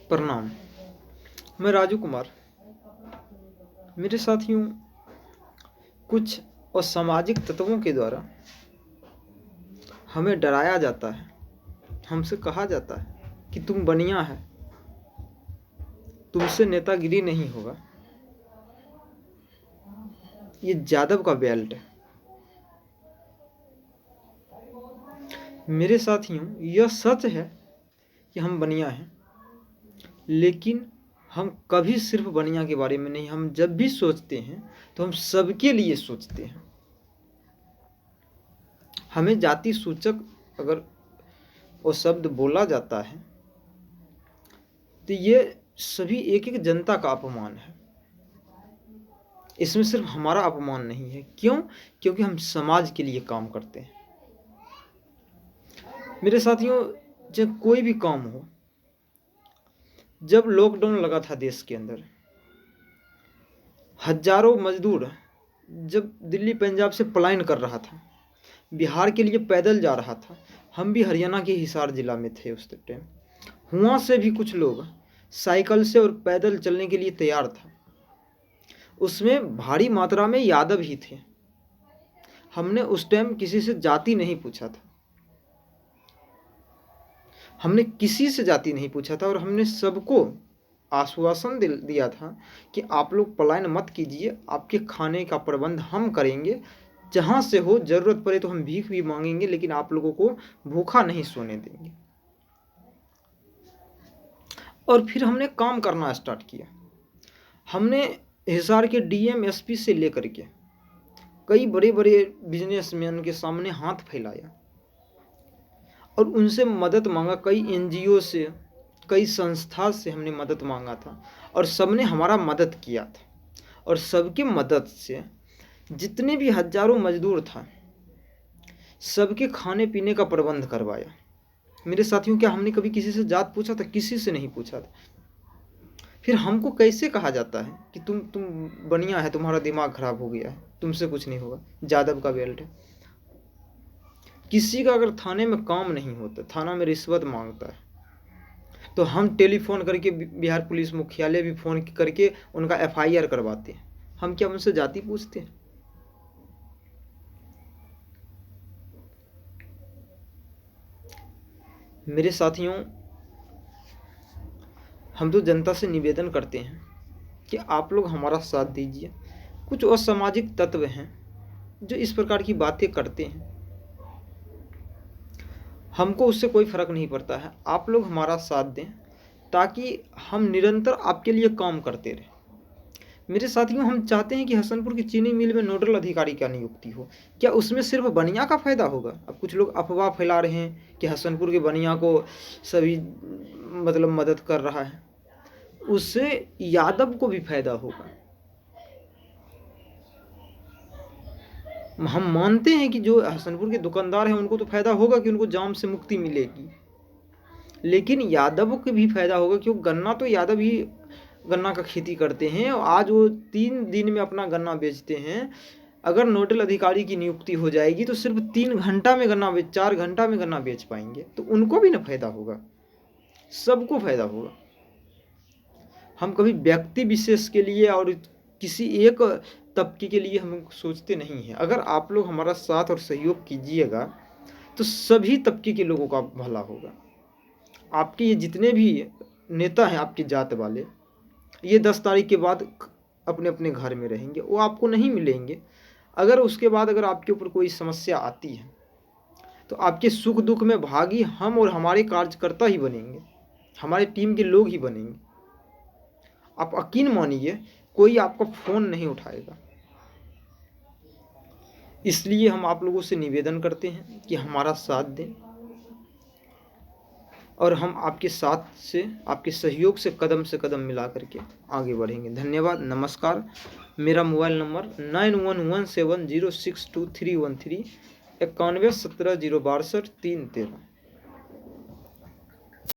प्रणाम। मैं राजू कुमार। मेरे साथियों, कुछ असामाजिक तत्वों के द्वारा हमें डराया जाता है। हमसे कहा जाता है कि तुम बनिया है, तुमसे नेतागिरी नहीं होगा। ये यादव का बेल्ट है। मेरे साथियों, यह सच है कि हम बनिया हैं, लेकिन हम कभी सिर्फ बनिया के बारे में नहीं, हम जब भी सोचते हैं तो हम सबके लिए सोचते हैं। हमें जाति सूचक अगर वो शब्द बोला जाता है तो ये सभी एक एक जनता का अपमान है। इसमें सिर्फ हमारा अपमान नहीं है। क्यों? क्योंकि हम समाज के लिए काम करते हैं। मेरे साथियों, जब कोई भी काम हो, जब लॉकडाउन लगा था देश के अंदर, हजारों मजदूर जब दिल्ली पंजाब से पलायन कर रहा था, बिहार के लिए पैदल जा रहा था। हम भी हरियाणा के हिसार जिला में थे उस टाइम। वहाँ से भी कुछ लोग साइकिल से और पैदल चलने के लिए तैयार था। उसमें भारी मात्रा में यादव ही थे। हमने उस टाइम किसी से जाति नहीं पूछा था। हमने किसी से जाति नहीं पूछा था और हमने सबको आश्वासन दिया था कि आप लोग पलायन मत कीजिए, आपके खाने का प्रबंध हम करेंगे। जहाँ से हो, ज़रूरत पड़े तो हम भीख भी मांगेंगे, लेकिन आप लोगों को भूखा नहीं सोने देंगे। और फिर हमने काम करना स्टार्ट किया। हमने हिसार के डीएम एसपी से लेकर के कई बड़े बड़े बिजनेसमैन के सामने हाथ फैलाया और उनसे मदद मांगा। कई एनजीओ से, कई संस्था से हमने मदद मांगा था और सबने हमारा मदद किया था। और सबके मदद से जितने भी हजारों मजदूर था, सबके खाने पीने का प्रबंध करवाया। मेरे साथियों, क्या हमने कभी किसी से जात पूछा था? किसी से नहीं पूछा था। फिर हमको कैसे कहा जाता है कि तुम बनिया है, तुम्हारा दिमाग खराब हो गया है, तुमसे कुछ नहीं होगा, यादव का बेल्ट है। किसी का अगर थाने में काम नहीं होता, थाना में रिश्वत मांगता है, तो हम टेलीफोन करके बिहार पुलिस मुख्यालय भी फ़ोन करके उनका एफआईआर करवाते हैं। हम क्या उनसे जाति पूछते हैं? मेरे साथियों, हम तो जनता से निवेदन करते हैं कि आप लोग हमारा साथ दीजिए। कुछ असामाजिक तत्व हैं जो इस प्रकार की बातें करते हैं। हमको उससे कोई फ़र्क नहीं पड़ता है। आप लोग हमारा साथ दें ताकि हम निरंतर आपके लिए काम करते रहें। मेरे साथियों, हम चाहते हैं कि हसनपुर की चीनी मिल में नोडल अधिकारी का नियुक्ति हो। क्या उसमें सिर्फ बनिया का फ़ायदा होगा? अब कुछ लोग अफवाह फैला रहे हैं कि हसनपुर के बनिया को सभी मदद कर रहा है। उससे यादव को भी फायदा होगा। हम मानते हैं कि जो हसनपुर के दुकानदार हैं उनको तो फायदा होगा कि उनको जाम से मुक्ति मिलेगी, लेकिन यादव को भी फायदा होगा क्योंकि गन्ना तो यादव ही गन्ना का खेती करते हैं। आज वो 3 दिन में अपना गन्ना बेचते हैं। अगर नोडल अधिकारी की नियुक्ति हो जाएगी तो सिर्फ 3 घंटा में गन्ना 4 घंटा में गन्ना बेच पाएंगे, तो उनको भी ना फायदा होगा, सबको फायदा होगा। हम कभी व्यक्ति विशेष के लिए और किसी एक तबके के लिए हम सोचते नहीं हैं। अगर आप लोग हमारा साथ और सहयोग कीजिएगा तो सभी तबके के लोगों का भला होगा। आपके ये जितने भी नेता हैं आपकी जात वाले, ये 10 तारीख के बाद अपने अपने घर में रहेंगे, वो आपको नहीं मिलेंगे। अगर उसके बाद अगर आपके ऊपर कोई समस्या आती है तो आपके सुख दुख में भागी हम और हमारे कार्यकर्ता ही बनेंगे, हमारे टीम के लोग ही बनेंगे। आप यकीन मानिए, कोई आपका फ़ोन नहीं उठाएगा। इसलिए हम आप लोगों से निवेदन करते हैं कि हमारा साथ दें और हम आपके साथ से, आपके सहयोग से कदम मिला करके आगे बढ़ेंगे। धन्यवाद, नमस्कार। मेरा मोबाइल नंबर 9117062313, 9117062313।